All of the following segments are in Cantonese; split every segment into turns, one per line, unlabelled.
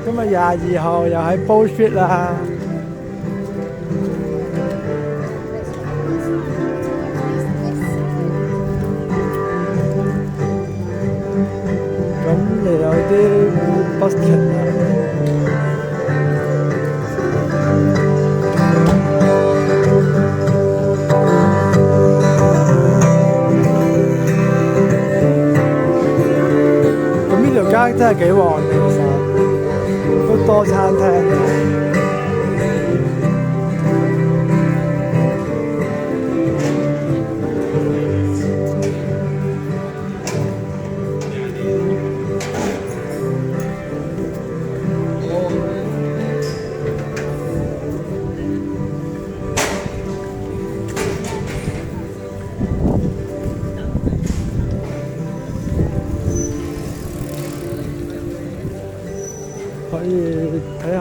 今日22號又喺 Bow Street 啦。咁又有啲 busking 啦。咁呢條街真係幾旺嘅，其實都多餐廳嘅。可以睇下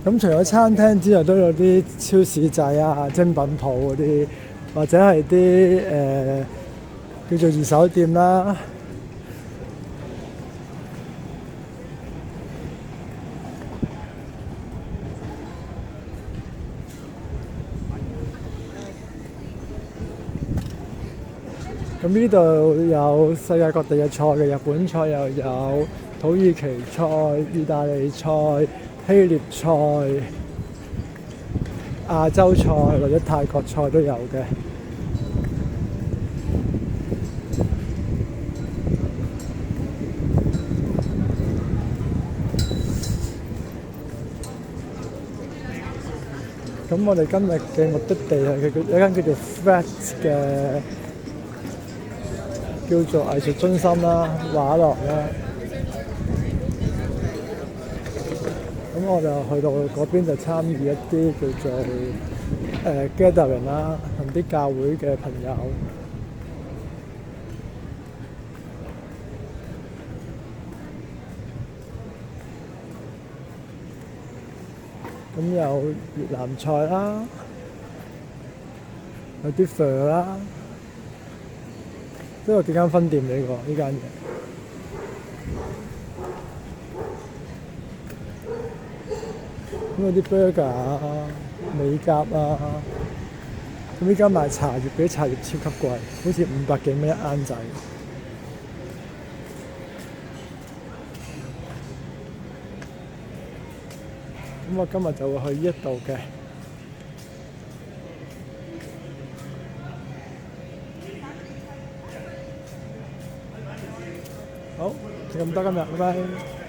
咁，除咗餐廳之外，都有啲超市仔啊、精品鋪嗰啲，或者係啲叫做二手店啦。咁呢度有世界各地嘅菜嘅，日本菜又有，土耳其菜、意大利菜、希臘菜、亞洲菜或者泰國菜都有嘅。咁我哋今日嘅目的地係一間叫做 Fred 嘅叫做藝術中心啦、畫廊啦。咁我就去到嗰邊就參與一啲叫做gathering 啦，同啲教會嘅朋友。咁有越南菜啦，有啲飯啦，都有幾間分店嚟㗎呢間嘢。咁有啲 burger 啊、美甲啊。咁依家賣茶葉，嗰啲茶葉超級貴，好似500幾蚊一盎仔。咁我今日就會去呢一度嘅。好，就咁多今日，拜拜。